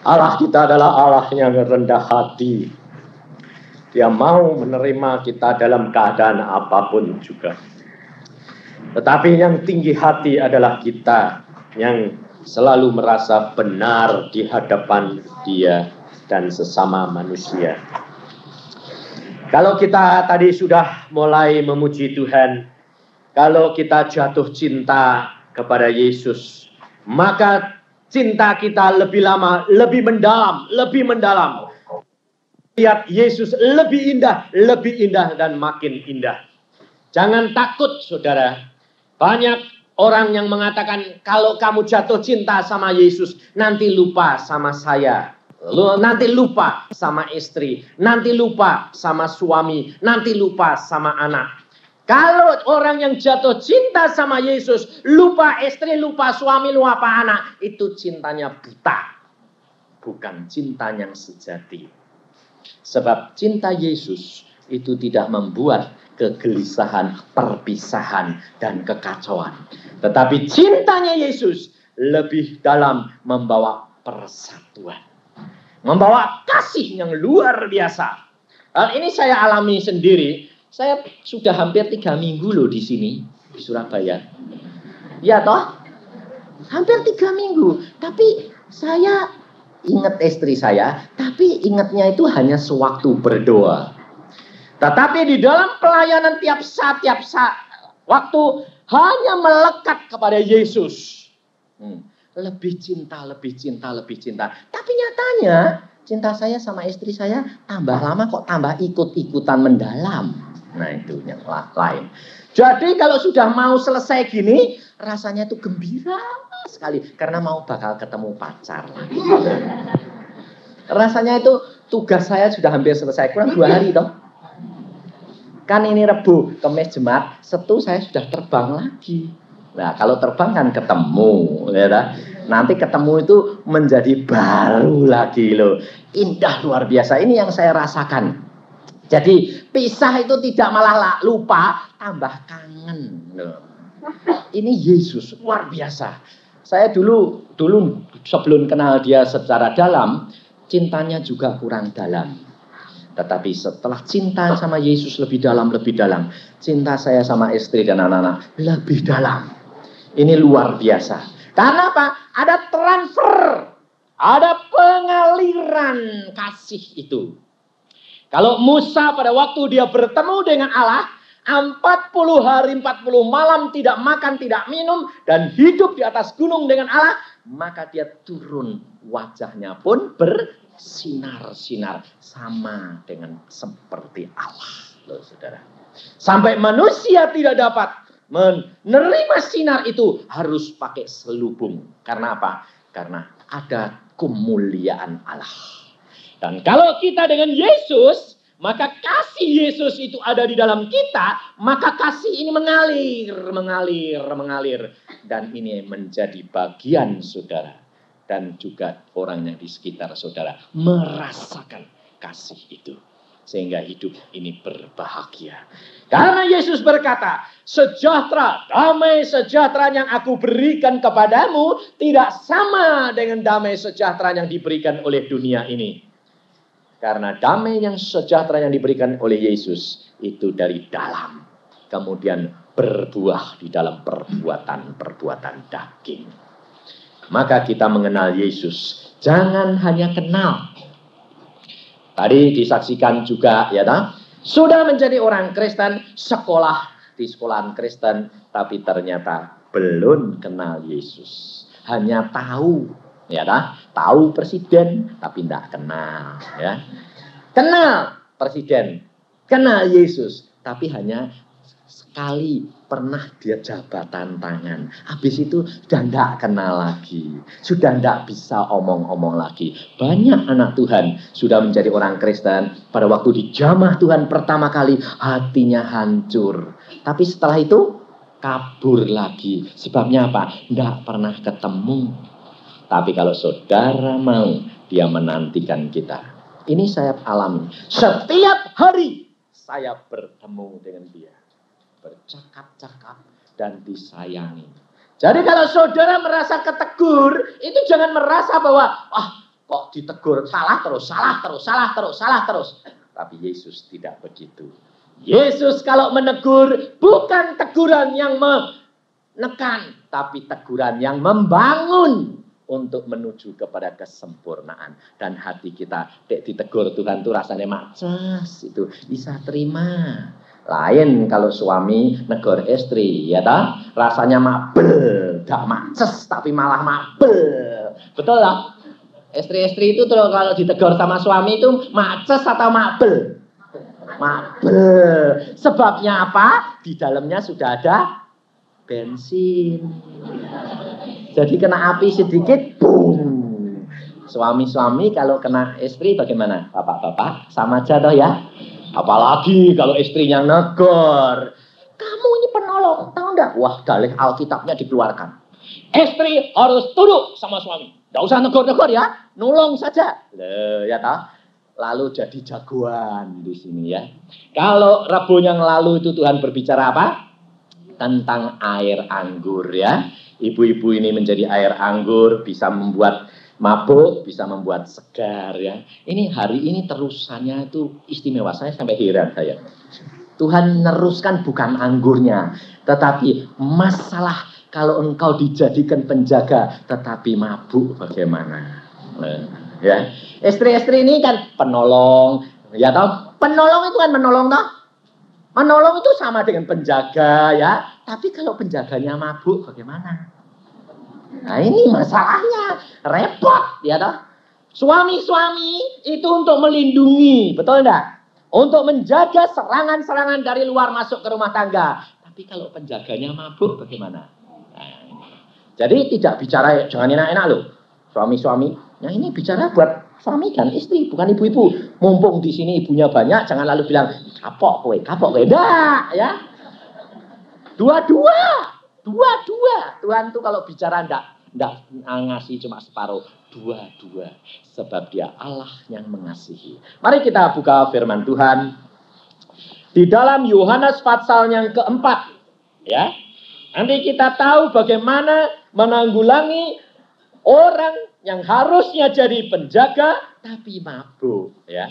Allah kita adalah Allah yang rendah hati. Dia mau menerima kita dalam keadaan apapun juga. Tetapi yang tinggi hati adalah kita yang selalu merasa benar di hadapan Dia dan sesama manusia. Kalau kita tadi sudah mulai memuji Tuhan, kalau kita jatuh cinta kepada Yesus, maka cinta kita lebih lama, lebih mendalam, lebih mendalam. Lihat Yesus lebih indah dan makin indah. Jangan takut, saudara. Banyak orang yang mengatakan kalau kamu jatuh cinta sama Yesus, nanti lupa sama saya. Nanti lupa sama istri, nanti lupa sama suami, nanti lupa sama anak. Kalau orang yang jatuh cinta sama Yesus, lupa istri, lupa suami, lupa anak, itu cintanya buta. Bukan cinta yang sejati. Sebab cinta Yesus itu tidak membuat kegelisahan, perpisahan, dan kekacauan. Tetapi cintanya Yesus lebih dalam membawa persatuan. Membawa kasih yang luar biasa. Hal ini saya alami sendiri. Saya sudah hampir 3 minggu loh di sini, di Surabaya. Ya toh? Hampir 3 minggu. Tapi saya ingat istri saya, tapi ingatnya itu hanya sewaktu berdoa. Tetapi di dalam pelayanan tiap saat waktu hanya melekat kepada Yesus. Lebih cinta. Tapi nyatanya cinta saya sama istri saya tambah lama kok tambah ikut-ikutan mendalam. Nah itu yang lain. Jadi kalau sudah mau selesai gini, rasanya itu gembira sekali. Karena mau bakal ketemu pacar lagi. Rasanya itu tugas saya sudah hampir selesai. Kurang 2 hari toh. Kan ini Rebu, Kamis, Jumat, Sabtu saya sudah terbang lagi. Nah kalau terbang kan ketemu. Ya, nanti ketemu itu menjadi baru lagi loh. Indah luar biasa. Ini yang saya rasakan. Jadi pisah itu tidak malah lupa, tambah kangen loh. Ini Yesus luar biasa. Saya dulu sebelum kenal dia secara dalam, cintanya juga kurang dalam. Tetapi setelah cinta sama Yesus lebih dalam, cinta saya sama istri dan anak-anak lebih dalam. Ini luar biasa. Karena apa? Ada transfer, ada pengaliran kasih itu. Kalau Musa pada waktu dia bertemu dengan Allah, 40 hari 40 malam tidak makan, tidak minum, dan hidup di atas gunung dengan Allah, maka dia turun, wajahnya pun bersinar-sinar sama dengan seperti Allah, loh saudara. Sampai manusia tidak dapat menerima sinar itu, harus pakai selubung. Karena apa? Karena ada kemuliaan Allah. Dan kalau kita dengan Yesus, maka kasih Yesus itu ada di dalam kita, maka kasih ini mengalir. Dan ini menjadi bagian saudara. Dan juga orang yang di sekitar saudara merasakan kasih itu. Sehingga hidup ini berbahagia. Karena Yesus berkata, sejahtera, damai sejahtera yang aku berikan kepadamu tidak sama dengan damai sejahtera yang diberikan oleh dunia ini. Karena damai yang sejahtera yang diberikan oleh Yesus itu dari dalam. Kemudian berbuah di dalam perbuatan daging. Maka kita mengenal Yesus. Jangan hanya kenal. Tadi disaksikan juga ya tak? Sudah menjadi orang Kristen, sekolah di sekolahan Kristen, tapi ternyata belum kenal Yesus. Hanya tahu, ya tak? Tahu presiden, tapi tidak kenal. Ya. Kenal presiden, kenal Yesus, tapi hanya sekali pernah dia jabatan tangan. Habis itu sudah tidak kenal lagi. Sudah tidak bisa omong-omong lagi. Banyak anak Tuhan sudah menjadi orang Kristen. Pada waktu dijamah Tuhan pertama kali, hatinya hancur. Tapi setelah itu kabur lagi. Sebabnya apa? Tidak pernah ketemu. Tapi kalau saudara mau, dia menantikan kita. Ini saya alami. Setiap hari saya bertemu dengan dia. Bercakap-cakap dan disayangi. Jadi kalau saudara merasa ketegur, itu jangan merasa bahwa kok ditegur salah terus, salah terus, salah terus, salah terus. Tapi Yesus tidak begitu. Yesus kalau menegur bukan teguran yang menekan, tapi teguran yang membangun untuk menuju kepada kesempurnaan. Dan hati kita ditegur Tuhan tuh rasanya maces, itu bisa terima. Lain kalau suami negur istri, ya tak? Rasanya mabel, gak maces tapi malah mabel. Betul lah. Istri-istri itu kalau ditegur sama suami itu maces atau mabel? Mabel. Sebabnya apa? Di dalamnya sudah ada bensin. Jadi kena api sedikit, boom. Suami-suami kalau kena istri bagaimana? Bapak-bapak sama aja toh ya. Apalagi kalau istrinya negor. Kamu ini penolong, tahu enggak? Wah, dalih Alkitabnya dikeluarkan. Istri harus tunduk sama suami. Enggak usah negor-negor ya, nolong saja. Loh, ya tahu. Lalu jadi jagoan di sini ya. Kalau Rabu yang lalu itu Tuhan berbicara apa? Tentang air anggur ya. Ibu-ibu ini menjadi air anggur, bisa membuat mabuk, bisa membuat segar ya. Ini hari ini terusannya itu istimewa, saya sampai heran saya. Tuhan meneruskan bukan anggurnya, tetapi masalah kalau engkau dijadikan penjaga tetapi mabuk bagaimana? Ya. Istri-istri ini kan penolong, ya toh? Penolong itu kan menolong toh? Menolong itu sama dengan penjaga ya. Tapi kalau penjaganya mabuk bagaimana? Nah ini masalahnya. Repot ya toh. Suami-suami itu untuk melindungi, betul enggak? Untuk menjaga serangan-serangan dari luar masuk ke rumah tangga. Tapi kalau penjaganya mabuk bagaimana? Nah, jadi tidak bicara jangan enak-enak loh. Suami-suami, yang ini bicara buat suami dan istri, bukan ibu-ibu. Mumpung di sini ibunya banyak, jangan lalu bilang kapok kowe. Enggak, ya. Dua-dua. Tuhan tuh kalau bicara enggak ngasih cuma separuh, dua-dua. Sebab Dia Allah yang mengasihi. Mari kita buka firman Tuhan di dalam Yohanes pasal yang keempat, ya. Nanti kita tahu bagaimana menanggulangi orang yang harusnya jadi penjaga tapi mabuk ya.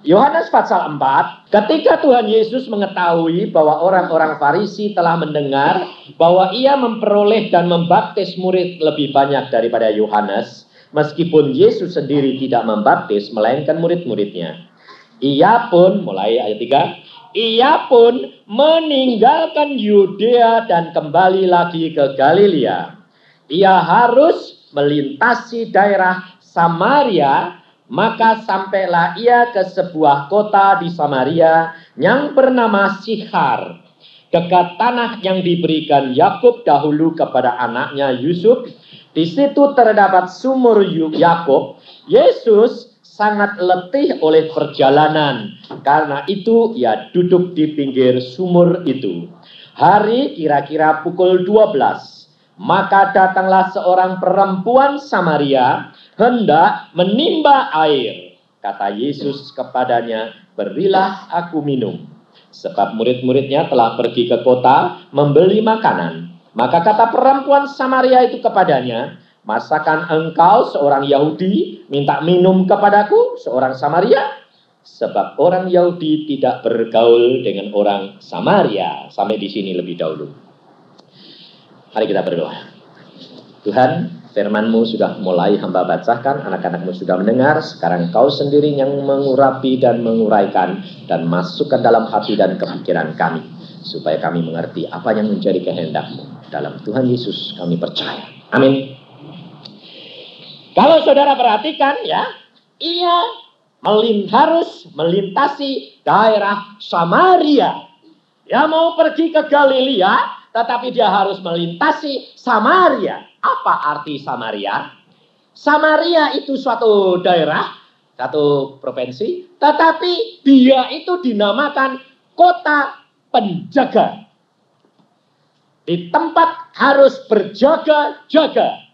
Yohanes pasal 4, ketika Tuhan Yesus mengetahui bahwa orang-orang Farisi telah mendengar bahwa Ia memperoleh dan membaptis murid lebih banyak daripada Yohanes, meskipun Yesus sendiri tidak membaptis melainkan murid-muridnya. Ia pun, mulai ayat 3, Ia pun meninggalkan Yudea dan kembali lagi ke Galilea. Ia harus melintasi daerah Samaria, maka sampailah ia ke sebuah kota di Samaria yang bernama Sikhar, dekat tanah yang diberikan Yakub dahulu kepada anaknya Yusuf. Di situ terdapat sumur Yakub. Yesus sangat letih oleh perjalanan, karena itu ia duduk di pinggir sumur itu. Hari kira-kira pukul 12. Maka datanglah seorang perempuan Samaria hendak menimba air. Kata Yesus kepadanya, berilah aku minum. Sebab murid-muridnya telah pergi ke kota membeli makanan. Maka kata perempuan Samaria itu kepadanya, masakan engkau seorang Yahudi minta minum kepadaku seorang Samaria? Sebab orang Yahudi tidak bergaul dengan orang Samaria. Sampai di sini lebih dahulu. Mari kita berdoa. Tuhan, firman-Mu sudah mulai hamba bacakan, anak-anak-Mu sudah mendengar, sekarang Kau sendiri yang mengurapi dan menguraikan dan masukkan dalam hati dan kepikiran kami, supaya kami mengerti apa yang menjadi kehendak-Mu. Dalam Tuhan Yesus kami percaya. Amin. Kalau saudara perhatikan ya, ia harus melintasi daerah Samaria. Dia mau pergi ke Galilea, tetapi dia harus melintasi Samaria. Apa arti Samaria? Samaria itu suatu daerah, satu provinsi, tetapi dia itu dinamakan kota penjaga. Di tempat harus berjaga-jaga.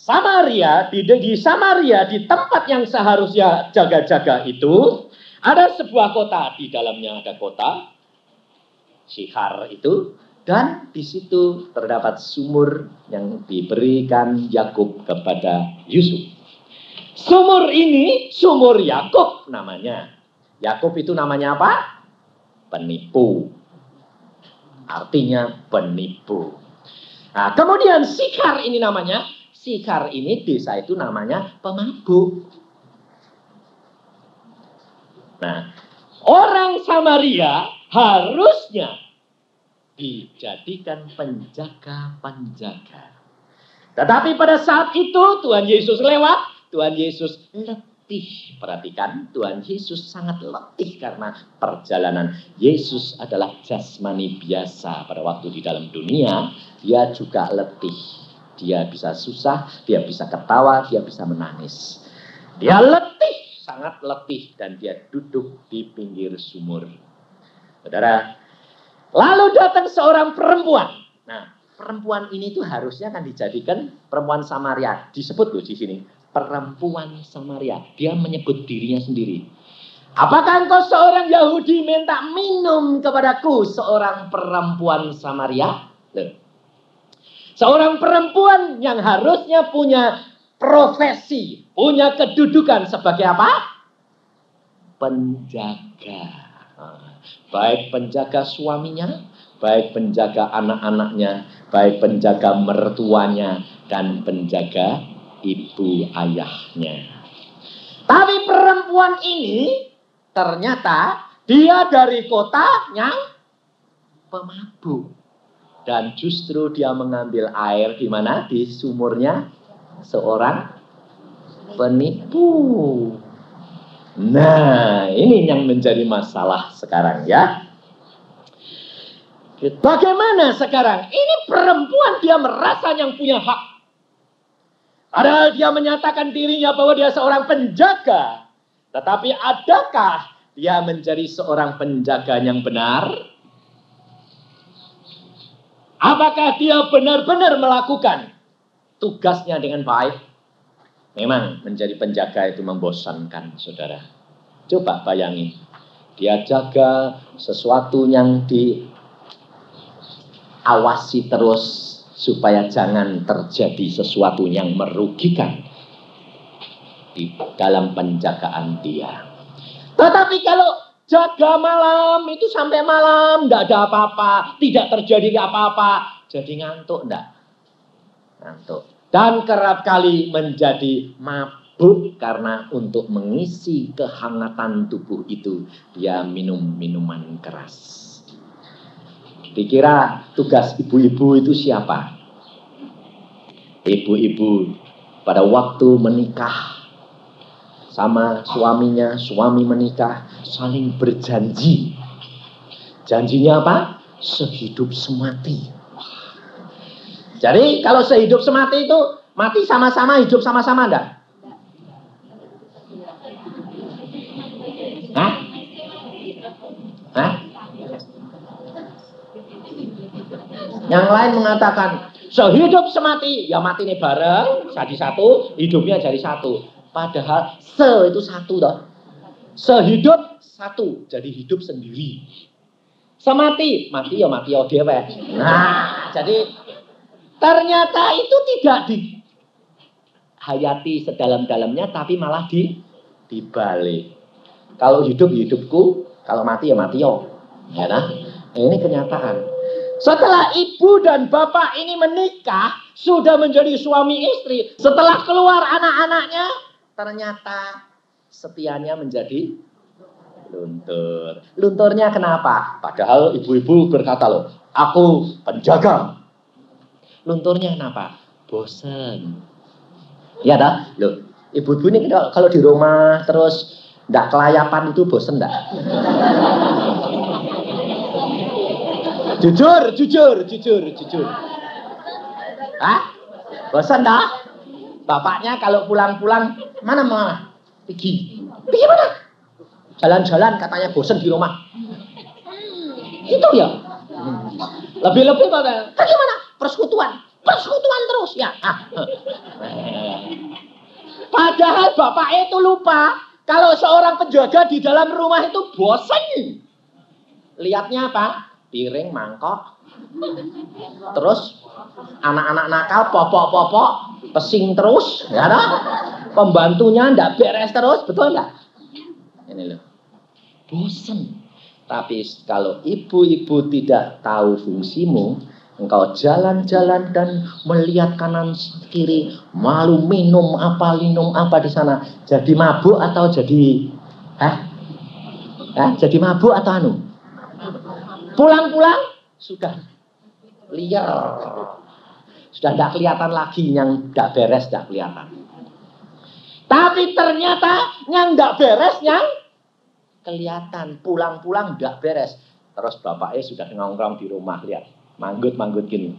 Samaria, di Samaria, di tempat yang seharusnya jaga-jaga itu, ada sebuah kota. Di dalamnya ada kota Sikhar itu, Dan di situ terdapat sumur yang diberikan Yakub kepada Yusuf. Sumur ini sumur Yakub namanya. Yakub itu namanya apa? Penipu. Artinya penipu. Nah, kemudian Sikhar ini namanya. Sikhar ini desa itu namanya pemabuk. Nah, orang Samaria harusnya dijadikan penjaga-penjaga. Tetapi pada saat itu Tuhan Yesus lewat. Tuhan Yesus letih. Perhatikan, Tuhan Yesus sangat letih karena perjalanan. Yesus adalah jasmani biasa. Pada waktu di dalam dunia, dia juga letih. Dia bisa susah, dia bisa ketawa, dia bisa menangis. Dia letih, sangat letih. Dan dia duduk di pinggir sumur. Saudara, lalu datang seorang perempuan. Nah, perempuan ini tuh harusnya kan dijadikan perempuan Samaria. Disebut loh di sini. Perempuan Samaria. Dia menyebut dirinya sendiri. Apakah engkau seorang Yahudi minta minum kepadaku seorang perempuan Samaria? Loh. Seorang perempuan yang harusnya punya profesi, punya kedudukan sebagai apa? Penjaga. Baik penjaga suaminya, baik penjaga anak-anaknya, baik penjaga mertuanya, dan penjaga ibu ayahnya. Tapi perempuan ini ternyata dia dari kotanya pemabuk. Dan justru dia mengambil air di mana? Di sumurnya seorang penipu. Nah, ini yang menjadi masalah sekarang ya. Bagaimana sekarang? Ini perempuan dia merasa yang punya hak. Padahal dia menyatakan dirinya bahwa dia seorang penjaga. Tetapi adakah dia menjadi seorang penjaga yang benar? Apakah dia benar-benar melakukan tugasnya dengan baik? Memang menjadi penjaga itu membosankan, saudara. Coba bayangin. Dia jaga sesuatu yang diawasi terus. Supaya jangan terjadi sesuatu yang merugikan di dalam penjagaan dia. Tetapi kalau jaga malam itu sampai malam tidak ada apa-apa, tidak terjadi apa-apa, jadi ngantuk enggak? Ngantuk. Dan kerap kali menjadi mabuk karena untuk mengisi kehangatan tubuh itu dia minum minuman keras. Dikira tugas ibu-ibu itu siapa? Ibu-ibu pada waktu menikah sama suaminya, suami menikah, saling berjanji. Janjinya apa? Sehidup semati. Jadi kalau sehidup semati itu mati sama-sama, hidup sama-sama enggak? Hah? Hah? Yang lain mengatakan sehidup semati, ya mati nih bareng, jadi satu, hidupnya jadi satu. Padahal itu satu toh. Sehidup satu, jadi hidup sendiri. Semati, mati ya dhewe. Nah, jadi ternyata itu tidak dihayati sedalam-dalamnya, tapi malah dibalik. Kalau hidup hidupku, kalau mati ya mati yo. Ya nah, ini kenyataan. Setelah ibu dan bapak ini menikah, sudah menjadi suami istri. Setelah keluar anak-anaknya, ternyata setianya menjadi luntur. Lunturnya kenapa? Padahal ibu-ibu berkata loh, aku penjaga. Lunturnya kenapa? Bosen. Ya dah, loh. Ibu-ibu ini kalau di rumah terus nggak kelayapan itu bosen nggak? Jujur. Hah? Bosan dah? Bapaknya kalau pulang-pulang, mana? Pergi mana? Jalan-jalan katanya bosan di rumah. Itu ya. Lebih-lebih pada, bagaimana? Persekutuan terus ya. Padahal bapaknya itu lupa kalau seorang penjaga di dalam rumah itu bosan. Lihatnya apa? Piring, mangkok, Terus anak-anak nakal popok-popok pesing terus, ya toh? Pembantunya ndak beres terus, betul nggak? Ini loh, bosen. Tapi kalau ibu-ibu tidak tahu fungsimu, engkau jalan-jalan dan melihat kanan kiri, malu minum apa di sana, jadi mabuk atau jadi jadi mabuk atau anu? Pulang-pulang sudah liar, sudah tidak kelihatan lagi yang tidak beres, tidak kelihatan. Tapi ternyata yang tidak beres yang kelihatan, pulang-pulang tidak beres. Terus bapaknya sudah nongkrong di rumah, lihat manggut-manggut gini.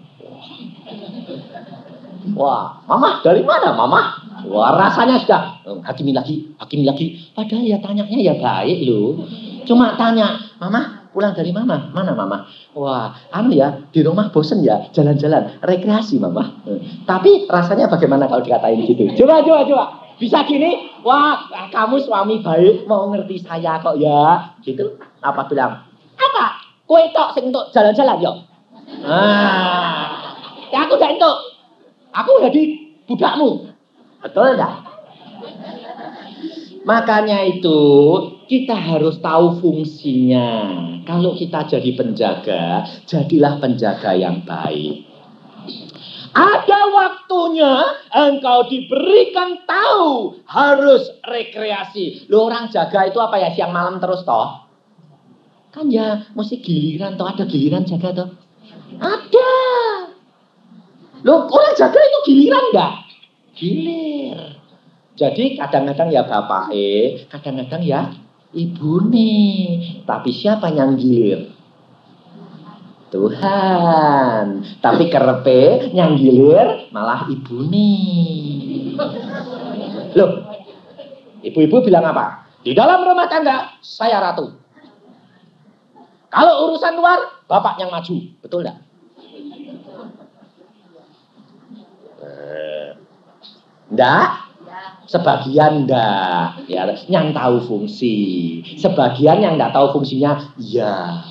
Wah, mama dari mana mama? Wah, rasanya sudah hakimi lagi. Padahal ya tanyanya ya baik loh. Cuma tanya, mama pulang dari mana? Mana mama? Wah, anu ya, di rumah bosen ya, jalan-jalan, rekreasi mama. Tapi rasanya bagaimana kalau dikatain gitu? Coba. Bisa gini? Wah, kamu suami baik, mau ngerti saya kok ya. Gitu. Apa bilang? Apa? Kue tok sing untuk jalan-jalan yo. Ya aku udah entuk. Aku jadi budakmu. Betul enggak? Makanya itu kita harus tahu fungsinya. Kalau kita jadi penjaga, jadilah penjaga yang baik. Ada waktunya engkau diberikan tahu harus rekreasi. Loh, orang jaga itu apa ya, siang malam terus toh? Kan ya mesti giliran toh, ada giliran jaga toh? Ada. Loh, orang jaga itu giliran enggak? Gilir. Jadi kadang-kadang ya bapak kadang-kadang ya ibu nih. Tapi siapa yang gilir? Tuhan. Tapi kerepe yang gilir malah ibu nih. Loh, ibu-ibu bilang apa? Di dalam rumah tangga saya ratu. Kalau urusan luar bapak yang maju. Betul enggak? Enggak? Sebagian enggak, ya, yang tahu fungsi. Sebagian yang enggak tahu fungsinya, ya.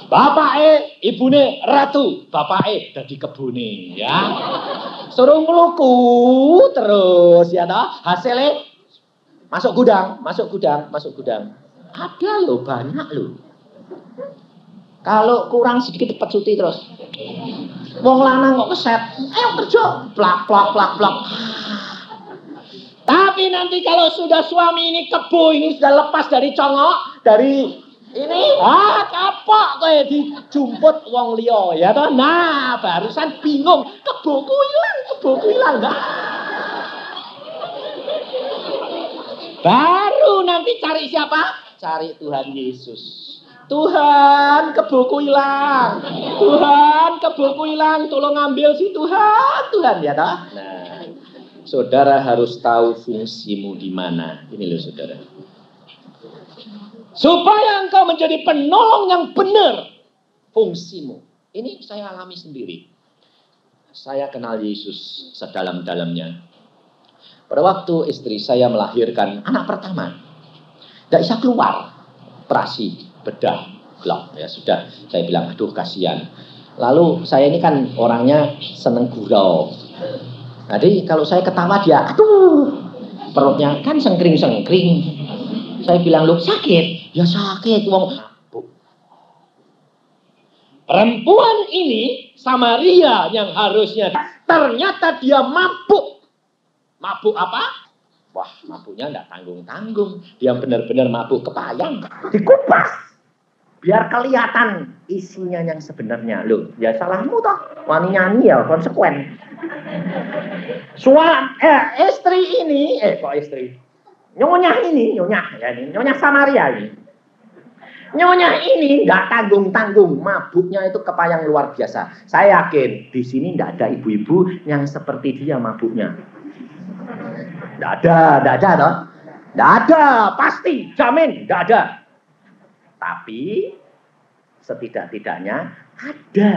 Bapak ibune ratu, bapak dadi kebune, ya. Suruh ngeluku terus, ya toh. Hasilnya masuk gudang. Ada loh, banyak loh. Kalau kurang sedikit pecuti terus. Wong lanang kok keset, ayo kerja, plak. Tapi nanti kalau sudah suami ini kebo, ini sudah lepas dari congok, dari ini, kapok kayak dijumput wong liya, ya toh. Nah, barusan bingung, keboku hilang. Nah. Baru nanti cari siapa? Cari Tuhan Yesus. Tuhan, keboku hilang. Tolong ambil si Tuhan, ya toh. Nah, saudara harus tahu fungsimu di mana. Ini loh saudara. Supaya engkau menjadi penolong yang benar fungsimu. Ini saya alami sendiri. Saya kenal Yesus sedalam-dalamnya. Pada waktu istri saya melahirkan anak pertama, tidak bisa keluar, operasi bedah, blok, ya sudah. Saya bilang, aduh kasihan. Lalu saya ini kan orangnya seneng gurau. Jadi kalau saya ketawa dia, aduh, perutnya kan sengkring. Saya bilang, lu sakit? Ya sakit, wong. Perempuan ini, Samaria yang harusnya, ternyata dia mabuk. Mabuk apa? Wah, mabuknya enggak tanggung-tanggung. Dia benar-benar mabuk kepayang. Dikupas. Biar kelihatan isinya yang sebenarnya. Loh, ya salahmu toh. Wani nyanyi ya, konsekuen. Istri ini, Nyonya Samaria ini. Nyonya ini nggak tanggung-tanggung, mabuknya itu kepayang luar biasa. Saya yakin di sini nggak ada ibu-ibu yang seperti dia mabuknya. Nggak ada toh. Nggak ada, pasti, jamin, nggak ada. Tapi setidak-tidaknya ada.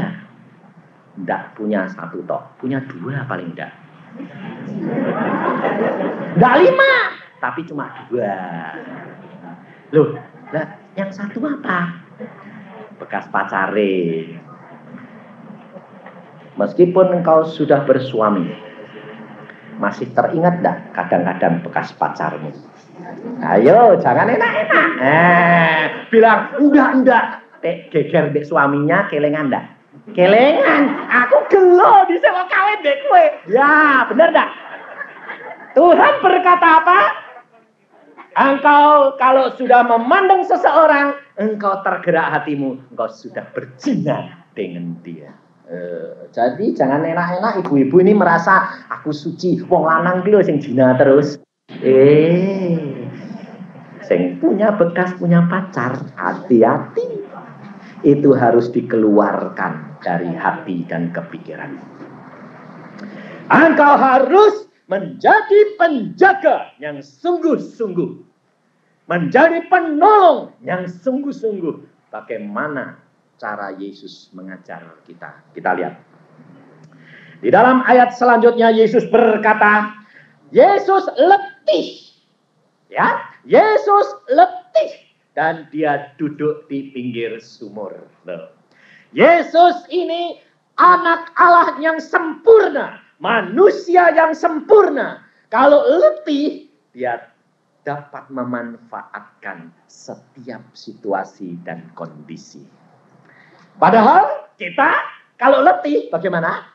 Nggak punya satu toh, punya dua paling enggak. Nggak 5, tapi cuma 2. Loh, yang satu apa? Bekas pacare. Meskipun engkau sudah bersuami, masih teringat enggak kadang-kadang bekas pacarmu? Ayo, jangan enak-enak. Bilang, enggak. Geger dek suaminya, kelengan enggak? Kelengan, aku gelo di sewa kawin dek kue. Ya, bener enggak? Tuhan berkata apa? Engkau kalau sudah memandang seseorang, engkau tergerak hatimu, engkau sudah berzina dengan dia. Jadi jangan enak-enak ibu-ibu ini merasa aku suci, wong lanang ki lho sing zina terus. Sing punya bekas punya pacar, hati-hati. Itu harus dikeluarkan dari hati dan kepikiran. Engkau harus menjadi penjaga yang sungguh-sungguh, menjadi penolong yang sungguh-sungguh. Bagaimana cara Yesus mengajar kita? Kita lihat. Di dalam ayat selanjutnya Yesus berkata, Yesus letih. Ya, Yesus letih dan dia duduk di pinggir sumur. Yesus ini anak Allah yang sempurna, manusia yang sempurna. Kalau letih, dia dapat memanfaatkan setiap situasi dan kondisi. Padahal kita kalau letih bagaimana?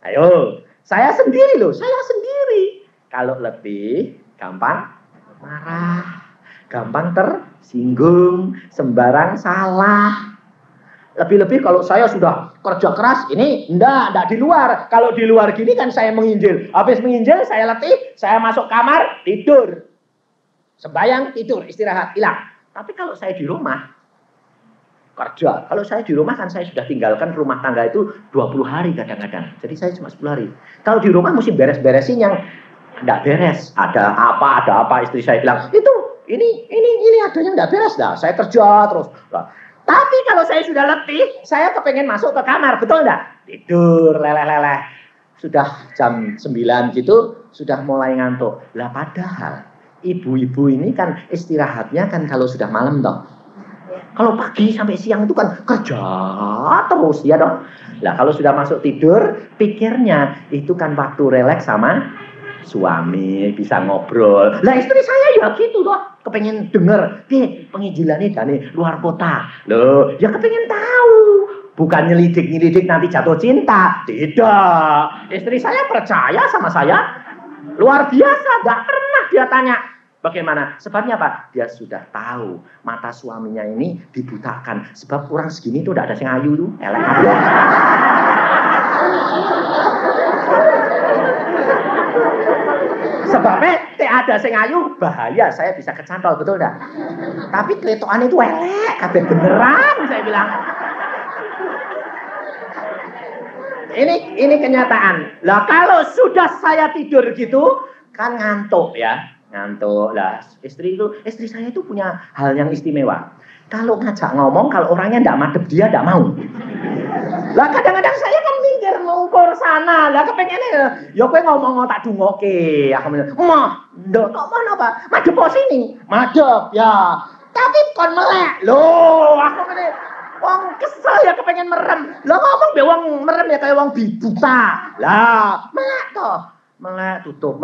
Ayo, saya sendiri loh, saya sendiri. Kalau letih, gampang marah, gampang tersinggung, sembarang salah. Lebih-lebih kalau saya sudah kerja keras, ini enggak di luar. Kalau di luar gini kan saya menginjil. Habis menginjil, saya letih, saya masuk kamar, tidur. Sembayang, tidur, istirahat, hilang. Tapi kalau saya di rumah, kerja. Kalau saya di rumah kan saya sudah tinggalkan rumah tangga itu 20 hari kadang-kadang. Jadi saya cuma 10 hari. Kalau di rumah mesti beres-beresin yang enggak beres. Ada apa, istri saya bilang, ini adanya enggak beres dah. Saya kerja terus. Tapi kalau saya sudah letih, saya kepengen masuk ke kamar, betul enggak? Tidur, leleh-leleh. Sudah jam 9 gitu, sudah mulai ngantuk. Lah padahal, ibu-ibu ini kan istirahatnya kan kalau sudah malam toh. Kalau pagi sampai siang itu kan kerja terus, ya dong. Lah kalau sudah masuk tidur, pikirnya itu kan waktu relaks sama suami, bisa ngobrol. Lah istri saya ya gitu loh, kepengen denger, penginjilannya dari luar kota. Loh, ya kepengen tahu. Bukan nyelidik nanti jatuh cinta. Tidak. Istri saya percaya sama saya. Luar biasa, gak pernah dia tanya. Bagaimana? Sebabnya apa? Dia sudah tahu mata suaminya ini dibutakan. Sebab orang segini tuh tidak ada yang ayu tuh. Elek. Sebabnya tidak ada yang ayu, bahaya saya bisa kecantol, betul enggak? Tapi keletokan itu elek, kabeh beneran saya bilang. Ini kenyataan. Lah kalau sudah saya tidur gitu, kan ngantuk ya. Ngantuk lah, istri saya itu punya hal yang istimewa. Kalau ngajak ngomong, kalau orangnya ndak madep dia ndak mau. Lah kadang-kadang saya kan mikir ngukur sana, lah kepengennya ya kowe ngomong tak dungoke. Aku bilang, "Mah, ndak kok mana apa? Madep sini." Madep ya. Tapi kon melek. Loh, aku ngene wong kesel ya kepengen merem. Lah ngomong be wong merem ya kayak wong buta. Lah, melek toh. Melek tutup.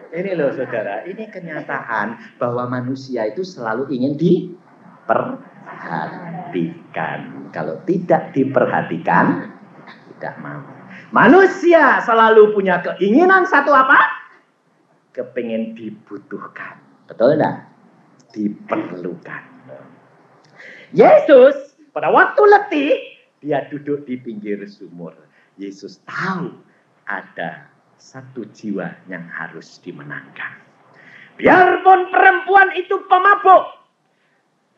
Ini loh saudara, ini kenyataan bahwa manusia itu selalu ingin diperhatikan. Kalau tidak diperhatikan, tidak mau. Manusia selalu punya keinginan satu apa? Kepingin dibutuhkan. Betul enggak? Diperlukan. Yesus pada waktu letih, dia duduk di pinggir sumur. Yesus tahu ada satu jiwa yang harus dimenangkan. Biarpun perempuan itu pemabuk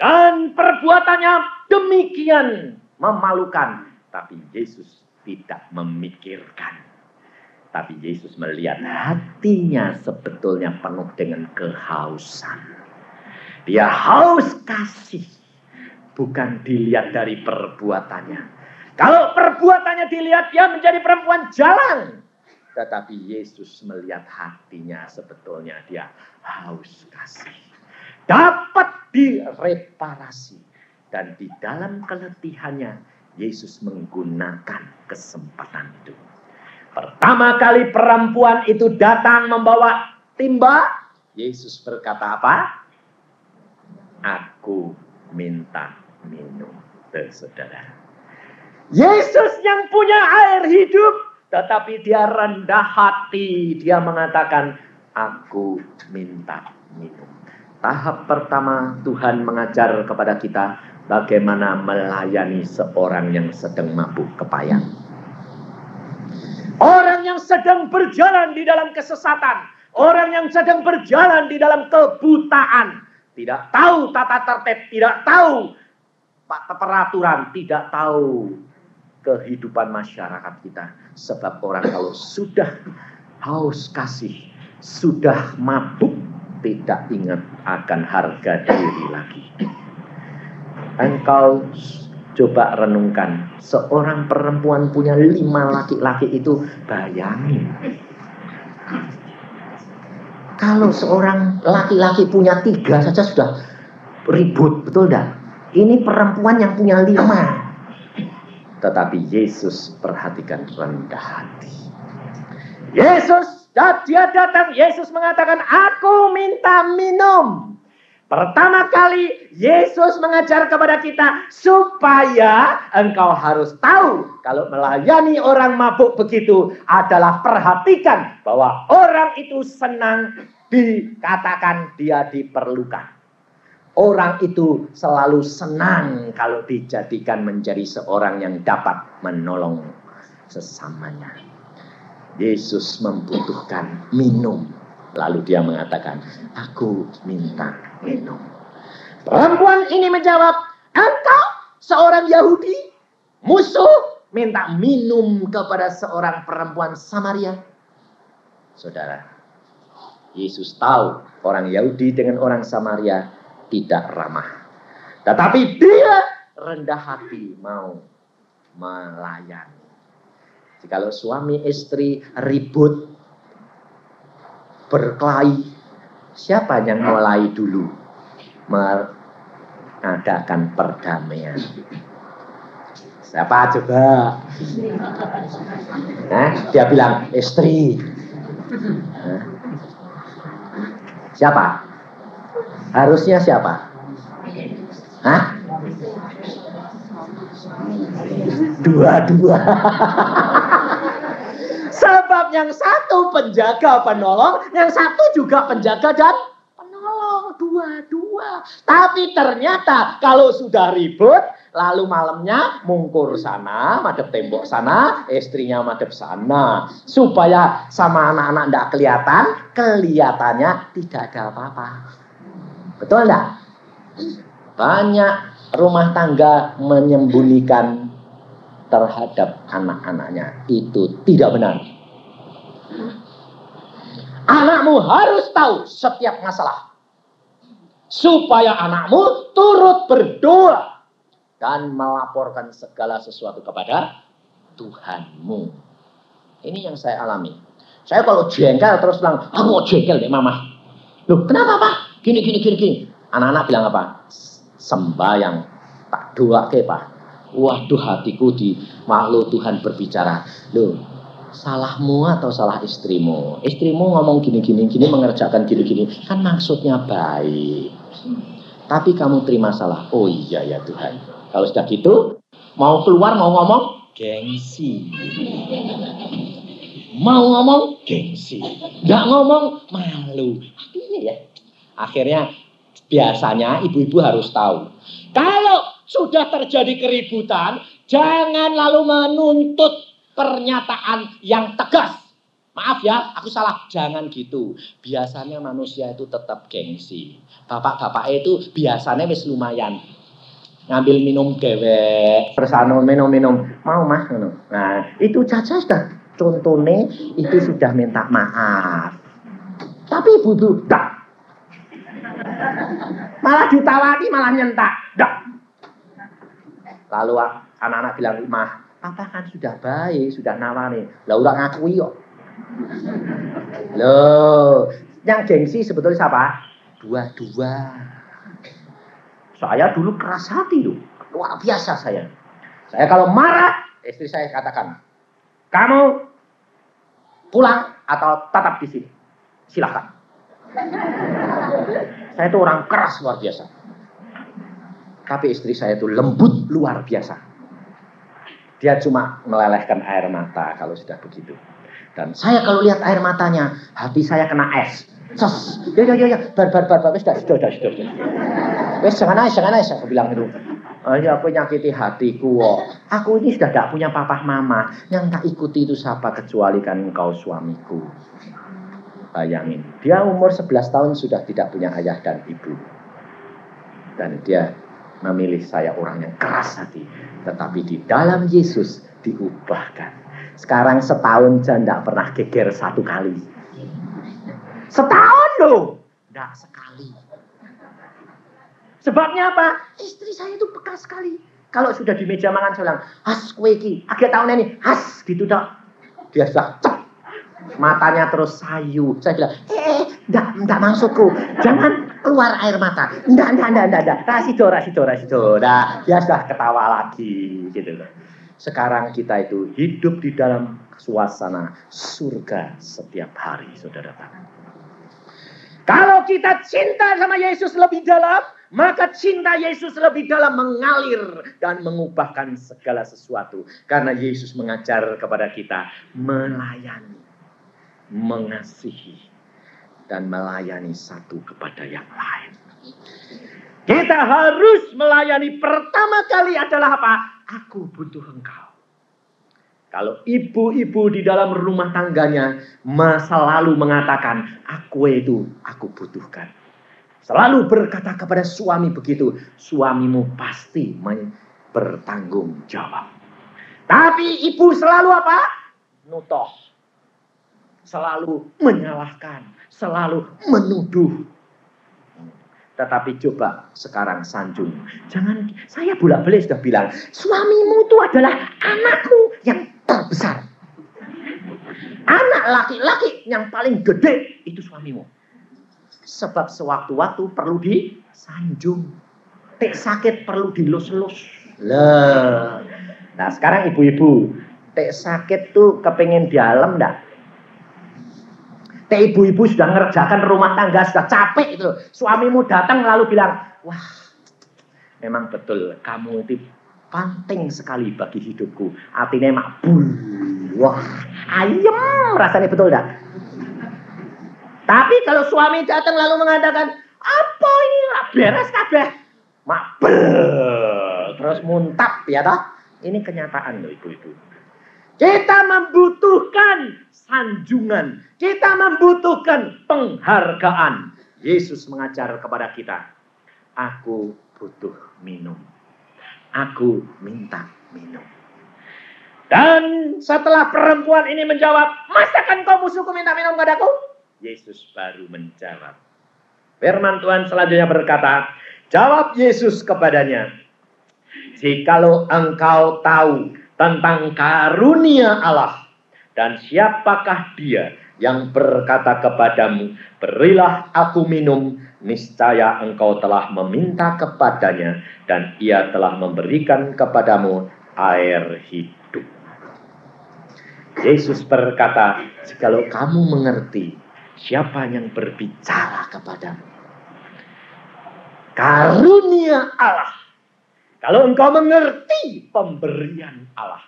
dan perbuatannya demikian memalukan, tapi Yesus tidak memikirkan. Tapi Yesus melihat hatinya sebetulnya penuh dengan kehausan. Dia haus kasih, bukan dilihat dari perbuatannya. Kalau perbuatannya dilihat, dia menjadi perempuan jalan. Tetapi Yesus melihat hatinya, sebetulnya dia haus kasih. Dapat direparasi, Dan di dalam keletihannya, Yesus menggunakan kesempatan itu. Pertama kali perempuan itu datang membawa timba, Yesus berkata apa? Aku minta minum, saudara. Yesus yang punya air hidup, tetapi dia rendah hati. Dia mengatakan, aku minta minum. Tahap pertama Tuhan mengajar kepada kita bagaimana melayani seorang yang sedang mabuk kepayang. Orang yang sedang berjalan di dalam kesesatan. Orang yang sedang berjalan di dalam kebutaan. Tidak tahu tata tertib, tidak tahu peraturan, tidak tahu kehidupan masyarakat kita. Sebab orang kalau sudah haus kasih, sudah mabuk, tidak ingat akan harga diri lagi. Engkau coba renungkan, seorang perempuan punya 5 laki-laki itu, bayangin. Kalau seorang laki-laki punya 3 saja sudah ribut, betul tidak? Ini perempuan yang punya 5. Tetapi Yesus perhatikan rendah hati. Yesus, dia datang, Yesus mengatakan, aku minta minum. Pertama kali Yesus mengajar kepada kita supaya engkau harus tahu kalau melayani orang mabuk begitu adalah perhatikan bahwa orang itu senang dikatakan dia diperlukan. Orang itu selalu senang kalau dijadikan menjadi seorang yang dapat menolong sesamanya. Yesus membutuhkan minum. Lalu dia mengatakan, aku minta minum. Perempuan ini menjawab, engkau seorang Yahudi, musuh, minta minum kepada seorang perempuan Samaria. Saudara, Yesus tahu orang Yahudi dengan orang Samaria tidak ramah. Tetapi dia rendah hati mau melayani. Jikalau suami istri ribut, berkelahi, siapa yang mulai dulu mengadakan perdamaian? Siapa coba? Dia bilang istri. Siapa? Harusnya siapa? Dua-dua. Sebab yang satu penjaga penolong, yang satu juga penjaga dan penolong. Dua-dua. Tapi ternyata kalau sudah ribut, lalu malamnya mungkur sana, madep tembok sana, istrinya madep sana. Supaya sama anak-anak tidak kelihatan, kelihatannya tidak ada apa-apa. Betul enggak? Banyak rumah tangga menyembunyikan terhadap anak-anaknya. Itu tidak benar. Anakmu harus tahu setiap masalah. Supaya anakmu turut berdoa dan melaporkan segala sesuatu kepada Tuhanmu. Ini yang saya alami. Saya kalau jengkel terus bilang, aku mau jengkel deh mama. Loh kenapa pak? Gini. Anak-anak bilang apa? Sembahyang, tak doa ke pak. Waduh hatiku di makhluk Tuhan berbicara. Loh, salahmu atau salah istrimu? Istrimu ngomong gini, mengerjakan gini. Kan maksudnya baik. Tapi kamu terima salah. Oh iya ya Tuhan. Kalau sudah gitu, mau keluar, mau ngomong, gengsi. Mau ngomong, gengsi. Nggak ngomong, malu. Akhirnya biasanya ibu-ibu harus tahu. Kalau sudah terjadi keributan, jangan lalu menuntut pernyataan yang tegas. Maaf ya, aku salah. Jangan gitu. Biasanya manusia itu tetap gengsi. Bapak-bapak itu biasanya wis lumayan. Ngambil minum dewek. Bersano minum. Mau mah? Nah, itu saja sudah contohnya itu sudah minta maaf. Tapi ibu-ibu, dak. Malah ditawari, malah nyentak. Dak. Lalu anak-anak bilang, mah, papa kan sudah baik, sudah nawari. Lah udah ngakui kok. Loh, yang gengsi sebetulnya siapa? Dua-dua. Saya dulu keras hati loh. Luar biasa saya. Saya kalau marah, istri saya katakan, kamu pulang atau tetap di sini. Silakan. Saya itu orang keras luar biasa. Tapi istri saya itu lembut luar biasa. Dia cuma melelehkan air mata kalau sudah begitu. Dan saya kalau lihat air matanya, hati saya kena es. Sos, ya, bar, sudah. Wes jangan nangis, aku bilang itu. Ya aku nyakiti hatiku. Aku ini sudah tidak punya papa mama. Yang tak ikuti itu siapa kecuali kan engkau suamiku. Bayangin, dia umur 11 tahun sudah tidak punya ayah dan ibu. Dan dia memilih saya orang yang keras hati. Tetapi di dalam Yesus diubahkan. Sekarang setahun saya tidak pernah geger satu kali. Setahun loh. Tidak sekali. Sebabnya apa? Istri saya itu peka sekali. Kalau sudah di meja makan saya bilang, has kue ki, akhir tahun ini, has gitu dah. Dia sudah cep. Matanya terus sayu. Saya bilang, enggak maksudku. Jangan keluar air mata. Enggak. Rasido. Nah, dia sudah ketawa lagi gitu loh. Sekarang kita itu hidup di dalam suasana surga setiap hari, saudara. Kalau kita cinta sama Yesus lebih dalam, maka cinta Yesus lebih dalam mengalir dan mengubahkan segala sesuatu. Karena Yesus mengajar kepada kita melayani, mengasihi, dan melayani satu kepada yang lain. Kita harus melayani pertama kali adalah apa? Aku butuh engkau. Kalau ibu-ibu di dalam rumah tangganya selalu mengatakan, aku butuhkan. Selalu berkata kepada suami begitu, suamimu pasti bertanggung jawab. Tapi ibu selalu apa? Nutoh. Selalu menyalahkan, selalu menuduh. Tetapi coba sekarang sanjung. Jangan, saya bolak-balik sudah bilang, suamimu itu adalah anakmu yang terbesar. Anak laki-laki yang paling gede itu suamimu. Sebab sewaktu-waktu perlu disanjung. Tek sakit perlu dilus-lus. Nah sekarang ibu-ibu, tek sakit tuh kepengen dialem enggak? Ibu-ibu sudah ngerjakan rumah tangga, sudah capek itu. Suamimu datang lalu bilang, wah memang betul kamu itu penting sekali bagi hidupku. Artinya makbul. Wah ayem rasanya, betul enggak? Tapi kalau suami datang lalu mengatakan, apa ini beres kabeh? Makbul. Terus muntap ya toh? Ini kenyataan loh ibu-ibu. Kita membutuhkan sanjungan. Kita membutuhkan penghargaan. Yesus mengajar kepada kita. Aku butuh minum. Aku minta minum. Dan setelah perempuan ini menjawab, masakan kau musuhku minta minum padaku? Yesus baru menjawab. Firman Tuhan selanjutnya berkata, jawab Yesus kepadanya, jikalau engkau tahu tentang karunia Allah, dan siapakah dia yang berkata kepadamu, berilah aku minum, niscaya engkau telah meminta kepadanya, dan ia telah memberikan kepadamu air hidup. Yesus berkata, jikalau kamu mengerti siapa yang berbicara kepadamu, karunia Allah. Kalau engkau mengerti pemberian Allah,